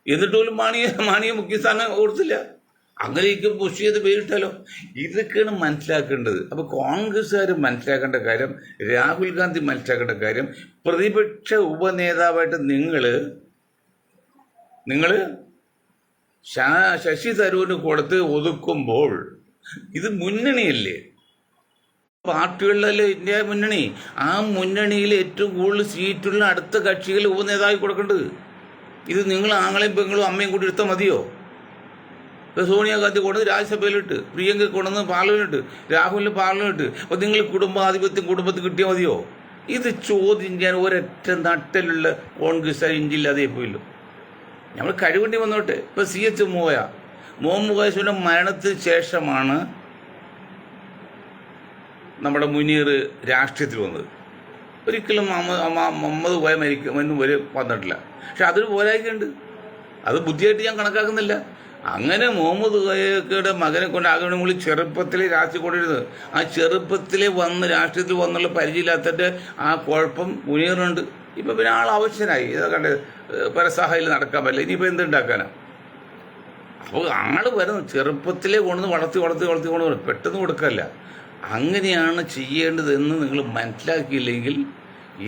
എന്നിട്ട് പോലും മാണിയെ മുഖ്യ സ്ഥാനം കൊടുത്തില്ല. അങ്ങനെയൊക്കെ പുഷ് ചെയ്ത് പേരിട്ടാലോ? ഇതൊക്കെയാണ് മനസ്സിലാക്കേണ്ടത്. അപ്പോൾ കോൺഗ്രസ്സുകാർ മനസ്സിലാക്കേണ്ട കാര്യം, രാഹുൽ ഗാന്ധി മനസ്സിലാക്കേണ്ട കാര്യം, പ്രതിപക്ഷ ഉപനേതാവായിട്ട് നിങ്ങൾ ശശി തരൂരിന് കൊടുത്ത് ഒതുക്കുമ്പോൾ ഇത് മുന്നണിയല്ലേ, പാർട്ടികളിലല്ലേ ഇന്ത്യ മുന്നണി. ആ മുന്നണിയിൽ ഏറ്റവും കൂടുതൽ സീറ്റുള്ള അടുത്ത കക്ഷികൾ ഉപനേതാവ് കൊടുക്കേണ്ടത്. ഇത് നിങ്ങൾ ആങ്ങളെയും പെങ്ങളും അമ്മയും കൂടി എടുത്താൽ മതിയോ? സോണിയാഗാന്ധി കൊണ്ടുവന്ന് രാജ്യസഭയിലിട്ട്, പ്രിയങ്ക കൊണ്ടുവന്ന് പാർലമെൻറ്റ്, രാഹുലിന് പാർലമെൻറ്റ്. അപ്പോൾ നിങ്ങൾ കുടുംബത്തിൽ കിട്ടിയാൽ മതിയോ? ഇത് ചോദ്യം ചെയ്യാൻ ഒരൊറ്റ നട്ടലുള്ള കോൺഗ്രസ് ഇന്ത്യയില്ലാതെ പോയില്ലോ. നമ്മൾ കഴിവേണ്ടി വന്നോട്ടെ. ഇപ്പോൾ CH മുഹമ്മദ് മരണത്തിന് ശേഷമാണ് നമ്മുടെ മുനീർ രാഷ്ട്രീയത്തിൽ വന്നത്. ഒരിക്കലും മുഹമ്മദ് കോയ മരിക്കുമെന്നും വരെ വന്നിട്ടില്ല. പക്ഷെ അതൊരു പോരായ്മയുണ്ട്, അത് ബുദ്ധിയായിട്ട് ഞാൻ കണക്കാക്കുന്നില്ല. അങ്ങനെ മുഹമ്മദ് കോയയുടെ മകനെ കൊണ്ട് ആകെ കൂടി ചെറുപ്പത്തിലെ രാഷ്ട്രീയം കൊണ്ടിരുന്നത്, ആ ചെറുപ്പത്തിലെ രാഷ്ട്രീയത്തിൽ വന്നുള്ള പരിചയമില്ലാത്തതിൻ്റെ ആ കുഴപ്പം മുനീറിനുണ്ട്. ഇപ്പം പിന്നെ ആൾ ആവശ്യനായി, ഇതാ കണ്ട് പരസഹായിൽ നടക്കാൻ പറ്റില്ല, ഇനിയിപ്പോൾ എന്തുണ്ടാക്കാനാണ്? അപ്പോൾ ആൾ വരുന്നത് ചെറുപ്പത്തിലേ വളർത്തി പെട്ടെന്ന് കൊടുക്കല്ല. അങ്ങനെയാണ് ചെയ്യേണ്ടതെന്ന് നിങ്ങൾ മനസ്സിലാക്കിയില്ലെങ്കിൽ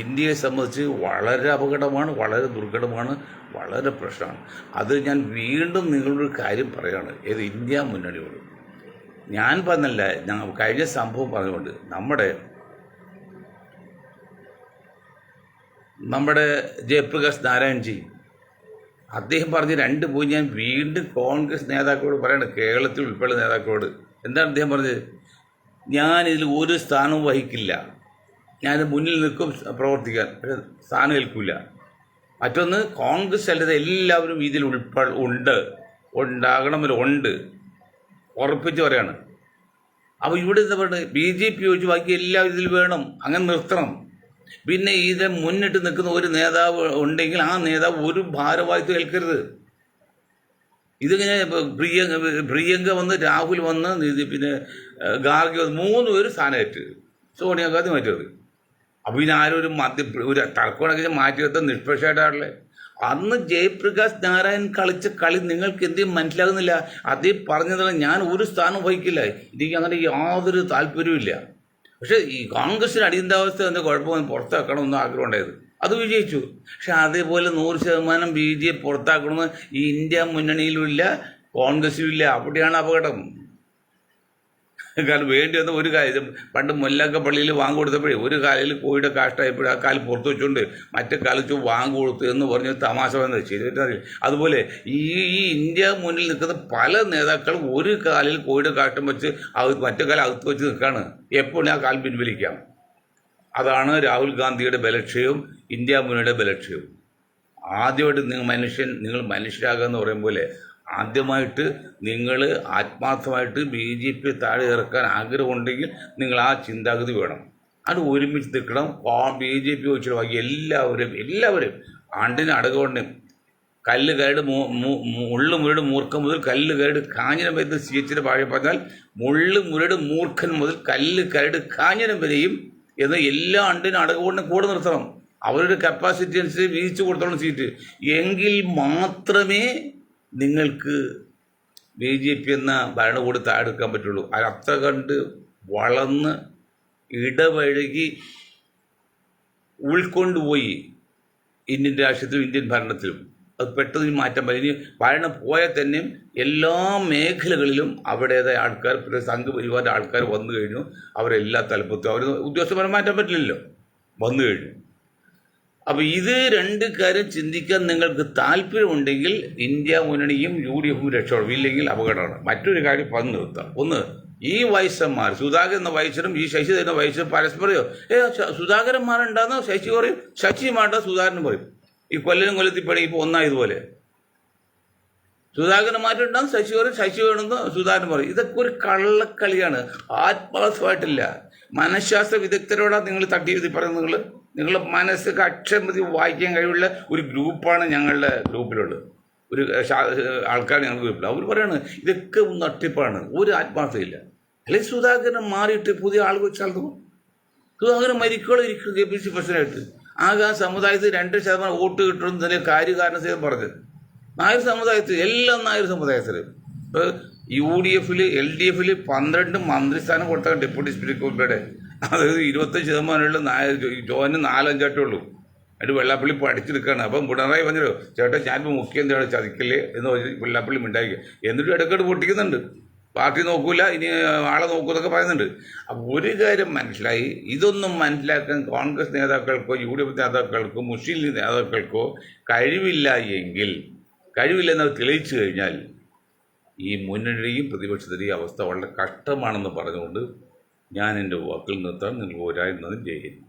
ഇന്ത്യയെ സംബന്ധിച്ച് വളരെ അപകടമാണ്, വളരെ ദുർഘടമാണ്, വളരെ പ്രശ്നമാണ്. അത് ഞാൻ വീണ്ടും നിങ്ങളൊരു കാര്യം പറയുകയാണ്, ഏത് ഇന്ത്യ മുന്നണിയോട്. ഞാൻ പറഞ്ഞല്ല, ഞാൻ കഴിഞ്ഞ സംഭവം പറഞ്ഞുകൊണ്ട് നമ്മുടെ ജയപ്രകാശ് നാരായൺജി അദ്ദേഹം പറഞ്ഞ 2 പോയി ഞാൻ വീണ്ടും കോൺഗ്രസ് നേതാക്കളോട് പറയണം, കേരളത്തിൽ ഉൾപ്പെടെ നേതാക്കളോട്. എന്താണ് അദ്ദേഹം പറഞ്ഞത്? ഞാനിതിൽ ഒരു സ്ഥാനവും വഹിക്കില്ല, ഞാൻ മുന്നിൽ നിൽക്കും പ്രവർത്തിക്കാൻ, പക്ഷെ സ്ഥാനം ഏൽക്കില്ല. മറ്റൊന്ന്, കോൺഗ്രസ് അല്ലാതെ എല്ലാവരും ഇതിൽ ഉണ്ടാകണമല്ലോ, ഉറപ്പിച്ച് പറയാണ്. അപ്പോൾ ഇവിടെ എന്താ പറയുന്നത്, BJP ഒഴിച്ച് ബാക്കി എല്ലാവരും ഇതിൽ വേണം, അങ്ങനെ നിർത്തണം. പിന്നെ ഇത് മുന്നിട്ട് നിൽക്കുന്ന ഒരു നേതാവ് ഉണ്ടെങ്കിൽ ആ നേതാവ് ഒരു ഭാരവാഹിത്വം ഏൽക്കരുത്. ഇതിങ്ങനെ പ്രിയങ്ക വന്ന്, രാഹുൽ വന്ന്, പിന്നെ ഗാർഗി വന്ന്, 3 പേര് സ്ഥാനമേറ്റ്, സോണിയാഗാന്ധി മാറ്റിയത്. അപ്പോൾ ഇനി ആരും ഒരു തർക്കമുണ്ടെങ്കിൽ മാറ്റി നിർത്താൻ നിഷ്പക്ഷമായിട്ടാണല്ലേ. അന്ന് ജയപ്രകാശ് നാരായൺ കളിച്ച കളി നിങ്ങൾക്ക് എന്തെങ്കിലും മനസ്സിലാകുന്നില്ല. അദ്ദേഹം പറഞ്ഞതാണ്, ഞാൻ ഒരു സ്ഥാനം വഹിക്കില്ല, എനിക്ക് അങ്ങനെ യാതൊരു താല്പര്യവുമില്ല. പക്ഷേ ഈ കോൺഗ്രസിന് അടിയന്തരാവസ്ഥ എന്താ കുഴപ്പമൊന്നും പുറത്താക്കണമെന്ന് ആഗ്രഹം ഉണ്ടായത്, അത് വിജയിച്ചു. പക്ഷെ അതേപോലെ 100% BJP പുറത്താക്കണമെന്ന് ഈ ഇന്ത്യ മുന്നണിയിലും ഇല്ല, കോൺഗ്രസിലും ഇല്ല. അവിടെയാണ് അപകടം. കാരണം വേണ്ടി വന്ന ഒരു കാര്യം, പണ്ട് മുല്ലക്ക പള്ളിയിൽ വാങ്ങ് കൊടുത്തപ്പോഴേ ഒരു കാലിൽ കോഴിയുടെ കാഷ്ടമായപ്പോഴും ആ കാല് പുറത്ത് വെച്ചുകൊണ്ട് മറ്റേ കാലിച്ച് വാങ്ങ് കൊടുത്തു എന്ന് പറഞ്ഞ് തമാശ വന്നത് ശരി. അതുപോലെ ഈ ഇന്ത്യ മുന്നിൽ നിൽക്കുന്ന പല നേതാക്കളും ഒരു കാലിൽ കോഴിയുടെ കാഷ്ടം വെച്ച് മറ്റേ കാലം അകത്ത് വെച്ച് നിൽക്കുകയാണ്. എപ്പോൾ ആ കാൽ പിൻവലിക്കാം. അതാണ് രാഹുൽ ഗാന്ധിയുടെ ബലക്ഷയവും ഇന്ത്യ മുന്നണിയുടെ ബലക്ഷയവും. ആദ്യമായിട്ട് നിങ്ങൾ മനുഷ്യരാകുക എന്ന് പറയും പോലെ ആദ്യമായിട്ട് നിങ്ങൾ ആത്മാർത്ഥമായിട്ട് BJP താഴെ ഇറക്കാൻ ആഗ്രഹമുണ്ടെങ്കിൽ നിങ്ങൾ ആ ചിന്താഗതി വേണം. അത് ഒരുമിച്ച് നിൽക്കണം. BJP വെച്ചിട്ട് ബാക്കി എല്ലാവരും ആണ്ടിന് അടകമുണ്ടും കല്ല് കയട് മുള്ളു മുരട് മൂർഖൻ മുതൽ കല്ല് കയട് കാഞ്ഞിരം വരെ CHന്റെ ഭാഷ പറഞ്ഞാൽ മുള്ളു മുരട് മൂർഖൻ മുതൽ കല്ല് കയട് കാഞ്ഞിരം വരെയും എന്ന് എല്ലാ ആണ്ടിനും അടകമുണ്ടും കൂടെ നിർത്തണം. അവരുടെ കപ്പാസിറ്റി അനുസരിച്ച് വീതിച്ചു കൊടുത്തോളം സീറ്റ്. എങ്കിൽ മാത്രമേ നിങ്ങൾക്ക് BJP എന്ന ഭരണകൂടം താഴെടുക്കാൻ പറ്റുള്ളൂ. അത്ര കണ്ട് വളർന്ന് ഇടപഴകി ഉൾക്കൊണ്ടുപോയി ഇന്ത്യൻ രാഷ്ട്രീയത്തിലും ഇന്ത്യൻ ഭരണത്തിലും അത് പെട്ടെന്ന് മാറ്റാൻ പറ്റും. ഇനി ഭരണം പോയാൽ തന്നെയും എല്ലാ മേഖലകളിലും അവിടേതായ ആൾക്കാർ, സംഘപരിവാര ആൾക്കാർ വന്നു കഴിഞ്ഞു. അവരെല്ലാ തലപ്പത്തും അവർ ഉദ്യോഗസ്ഥന്മാരെ മാറ്റാൻ പറ്റില്ലല്ലോ, വന്നു കഴിഞ്ഞു. അപ്പോൾ ഇത് 2 കാര്യം ചിന്തിക്കാൻ നിങ്ങൾക്ക് താല്പര്യമുണ്ടെങ്കിൽ ഇന്ത്യ മുന്നണിയും UDFും രക്ഷപ്പെടും, ഇല്ലെങ്കിൽ അപകടമാണ്. മറ്റൊരു കാര്യം പറഞ്ഞു നിർത്താം. ഒന്ന്, ഈ വൈശ്യന്മാർ, സുധാകരൻ എന്ന വൈശ്യനും ഈ ശശി എന്ന വൈശ്യനും പരസ്പരയോ സുധാകരന്മാരുണ്ടാകുന്ന ശശി പറയും, ശശിമാണ്ട സുധാകരനും പറയും. ഈ കൊല്ലത്തിപ്പണി ഇപ്പോൾ ഒന്നായതുപോലെ സുധാകരൻ മാറ്റുണ്ടാകും, ശശി പറയും, ശശി വേണമെന്ന് സുധാകരൻ പറയും. ഇതൊക്കെ ഒരു കള്ളക്കളിയാണ്, ആത്മാർത്ഥമായിട്ടില്ല. മനഃശാസ്ത്ര വിദഗ്ധരോടാണ് നിങ്ങൾ തട്ടിയെഴുതി പറയുന്നത്. നിങ്ങളുടെ മനസ്സൊക്കെ അക്ഷരമതി വായിക്കാൻ കഴിവുള്ള ഒരു ഗ്രൂപ്പാണ് ഞങ്ങളുടെ ഗ്രൂപ്പിലുള്ളത്, ഒരു ആൾക്കാർ ഞങ്ങളുടെ ഗ്രൂപ്പിൽ. അവർ പറയാണ് ഇതൊക്കെ തട്ടിപ്പാണ്, ഒരു ആത്മാർത്ഥതയില്ല. അല്ലെങ്കിൽ സുധാകരൻ മാറിയിട്ട് പുതിയ ആൾ വെച്ചാൽ സുധാകരൻ മരിക്കോളം KPC പ്രസിഡന്റായിട്ട് ആകെ സമുദായത്തിൽ 2% വോട്ട് കിട്ടുമെന്ന് തന്നെ കാര്യകാരണ സഹിതം പറഞ്ഞത്. നായർ സമുദായത്തിൽ, എല്ലാം നായർ സമുദായത്തിൽ. ഇപ്പോൾ UDFിൽ LDFിൽ 12 മന്ത്രിസ്ഥാനം കൊടുത്താൽ ഡെപ്യൂട്ടി സ്പീക്കറുടെ, അതായത് 25% നായർ, ജോന് 4-5 ഉള്ളൂ. അതിന് വെള്ളാപ്പള്ളി പഠിച്ചെടുക്കുകയാണ്. അപ്പം പിണറായി പറഞ്ഞല്ലോ, ചേട്ടാ ഞാനിപ്പോൾ മുഖ്യമന്ത്രിയാണ്, ചതിക്കല്ലേ എന്ന് പറഞ്ഞ് വെള്ളാപ്പള്ളി മിണ്ടായിക്കുക. എന്നിട്ടും ഇടയ്ക്കിടെ പൊട്ടിക്കുന്നുണ്ട്. പാർട്ടി നോക്കൂല, ഇനി ആളെ നോക്കൂന്നൊക്കെ പറയുന്നുണ്ട്. അപ്പോൾ ഒരു കാര്യം മനസ്സിലായി, ഇതൊന്നും മനസ്സിലാക്കാൻ കോൺഗ്രസ് നേതാക്കൾക്കോ UDF നേതാക്കൾക്കോ മുസ്ലിം ലീഗ് നേതാക്കൾക്കോ കഴിവില്ലെന്ന് തെളിയിച്ചു കഴിഞ്ഞാൽ ഈ മുന്നണിയുടെയും പ്രതിപക്ഷത്തിൻ്റെയും അവസ്ഥ വളരെ കഷ്ടമാണെന്ന് പറഞ്ഞുകൊണ്ട് ഞാൻ എൻ്റെ വാക്കുകൾ നിർത്താൻ നിങ്ങൾ ഒരായിരുന്നതും ജയിക്കുന്നു.